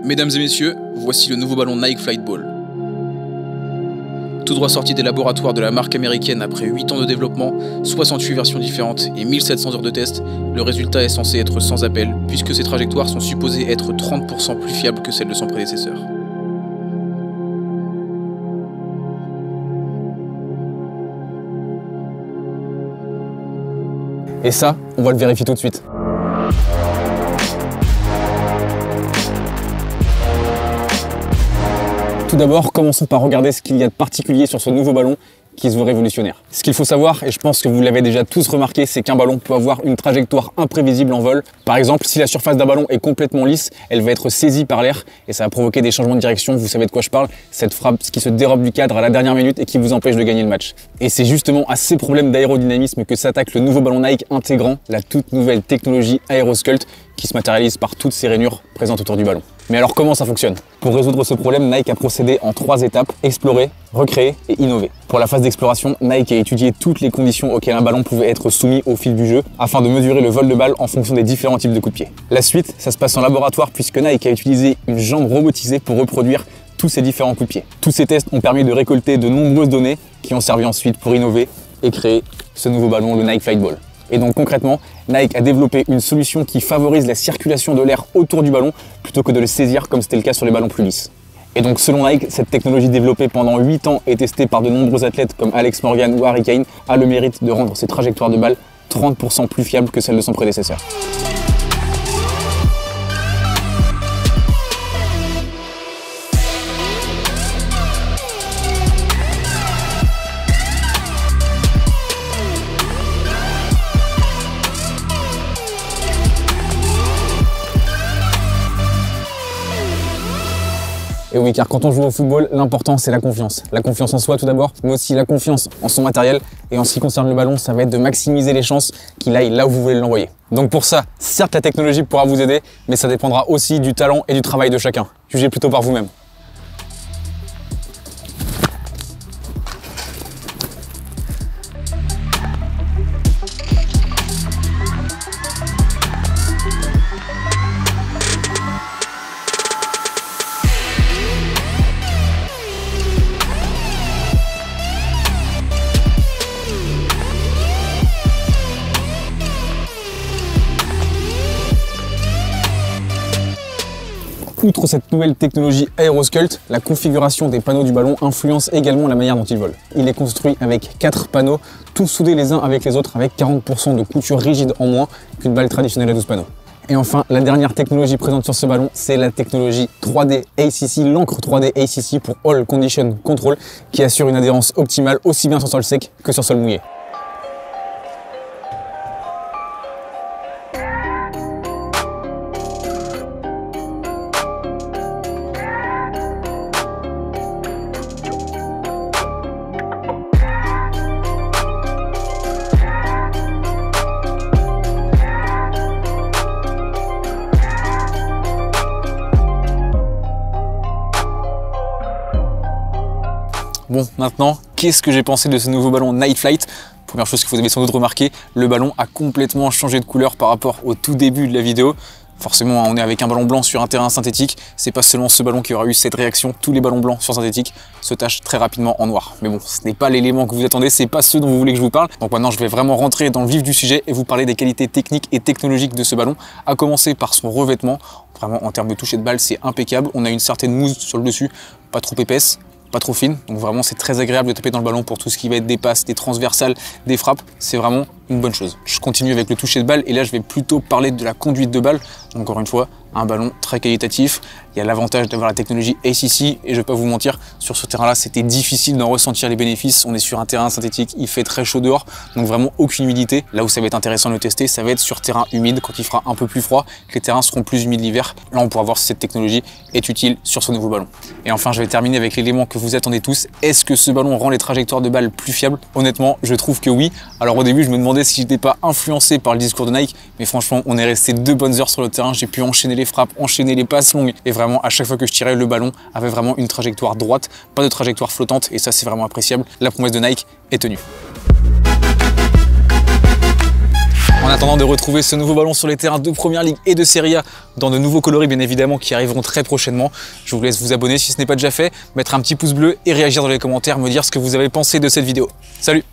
Mesdames et messieurs, voici le nouveau ballon Nike Flightball. Tout droit sorti des laboratoires de la marque américaine après 8 ans de développement, 68 versions différentes et 1700 heures de test, le résultat est censé être sans appel puisque ses trajectoires sont supposées être 30% plus fiables que celles de son prédécesseur. Et ça, on va le vérifier tout de suite. Tout d'abord, commençons par regarder ce qu'il y a de particulier sur ce nouveau ballon qui se veut révolutionnaire. Ce qu'il faut savoir, et je pense que vous l'avez déjà tous remarqué, c'est qu'un ballon peut avoir une trajectoire imprévisible en vol. Par exemple, si la surface d'un ballon est complètement lisse, elle va être saisie par l'air et ça va provoquer des changements de direction. Vous savez de quoi je parle, cette frappe qui se dérobe du cadre à la dernière minute et qui vous empêche de gagner le match. Et c'est justement à ces problèmes d'aérodynamisme que s'attaque le nouveau ballon Nike intégrant la toute nouvelle technologie Aerosculpt qui se matérialise par toutes ces rainures présentes autour du ballon. Mais alors comment ça fonctionne? Pour résoudre ce problème, Nike a procédé en 3 étapes: explorer, recréer et innover. Pour la phase d'exploration, Nike a étudié toutes les conditions auxquelles un ballon pouvait être soumis au fil du jeu afin de mesurer le vol de balle en fonction des différents types de coups de pied. La suite, ça se passe en laboratoire puisque Nike a utilisé une jambe robotisée pour reproduire tous ces différents coups de pied. Tous ces tests ont permis de récolter de nombreuses données qui ont servi ensuite pour innover et créer ce nouveau ballon, le Nike Flightball. Et donc concrètement, Nike a développé une solution qui favorise la circulation de l'air autour du ballon plutôt que de le saisir comme c'était le cas sur les ballons plus lisses. Et donc selon Nike, cette technologie développée pendant 8 ans et testée par de nombreux athlètes comme Alex Morgan ou Harry Kane a le mérite de rendre ses trajectoires de balle 30% plus fiables que celles de son prédécesseur. Et oui, car quand on joue au football, l'important c'est la confiance. La confiance en soi tout d'abord, mais aussi la confiance en son matériel. Et en ce qui concerne le ballon, ça va être de maximiser les chances qu'il aille là où vous voulez l'envoyer. Donc pour ça, certes la technologie pourra vous aider, mais ça dépendra aussi du talent et du travail de chacun. Jugez plutôt par vous-même. Outre cette nouvelle technologie Aerosculpt, la configuration des panneaux du ballon influence également la manière dont il vole. Il est construit avec 4 panneaux, tous soudés les uns avec les autres, avec 40% de couture rigide en moins qu'une balle traditionnelle à 12 panneaux. Et enfin, la dernière technologie présente sur ce ballon, c'est la technologie 3D ACC, l'encre 3D ACC pour All Condition Control, qui assure une adhérence optimale aussi bien sur sol sec que sur sol mouillé. Bon, maintenant, qu'est-ce que j'ai pensé de ce nouveau ballon Night Flight? Première chose que vous avez sans doute remarqué, le ballon a complètement changé de couleur par rapport au tout début de la vidéo. Forcément, on est avec un ballon blanc sur un terrain synthétique. C'est pas seulement ce ballon qui aura eu cette réaction. Tous les ballons blancs sur synthétique se tachent très rapidement en noir. Mais bon, ce n'est pas l'élément que vous attendez, c'est pas ce dont vous voulez que je vous parle. Donc maintenant, je vais vraiment rentrer dans le vif du sujet et vous parler des qualités techniques et technologiques de ce ballon, à commencer par son revêtement. Vraiment, en termes de toucher de balle, c'est impeccable. On a une certaine mousse sur le dessus, pas trop épaisse, pas trop fine, donc vraiment c'est très agréable de taper dans le ballon pour tout ce qui va être des passes, des transversales, des frappes, c'est vraiment une bonne chose. Je continue avec le toucher de balle et là je vais plutôt parler de la conduite de balle. Encore une fois, un ballon très qualitatif, il y a l'avantage d'avoir la technologie ACC et je vais pas vous mentir, sur ce terrain là c'était difficile d'en ressentir les bénéfices. On est sur un terrain synthétique, il fait très chaud dehors, donc vraiment aucune humidité. Là où ça va être intéressant de le tester, ça va être sur terrain humide quand il fera un peu plus froid, que les terrains seront plus humides l'hiver. Là on pourra voir si cette technologie est utile sur ce nouveau ballon. Et enfin je vais terminer avec l'élément que vous attendez tous. Est-ce que ce ballon rend les trajectoires de balle plus fiables? Honnêtement je trouve que oui. Alors au début je me demandais si j'étais pas influencé par le discours de Nike, mais franchement on est resté 2 bonnes heures sur le terrain, j'ai pu enchaîner les frappes, enchaîner les passes longues et vraiment à chaque fois que je tirais, le ballon avait vraiment une trajectoire droite, pas de trajectoire flottante et ça c'est vraiment appréciable. La promesse de Nike est tenue. attendant de retrouver ce nouveau ballon sur les terrains de Première Ligue et de Serie A dans de nouveaux coloris bien évidemment qui arriveront très prochainement, je vous laisse vous abonner si ce n'est pas déjà fait, mettre un petit pouce bleu et réagir dans les commentaires, me dire ce que vous avez pensé de cette vidéo. Salut!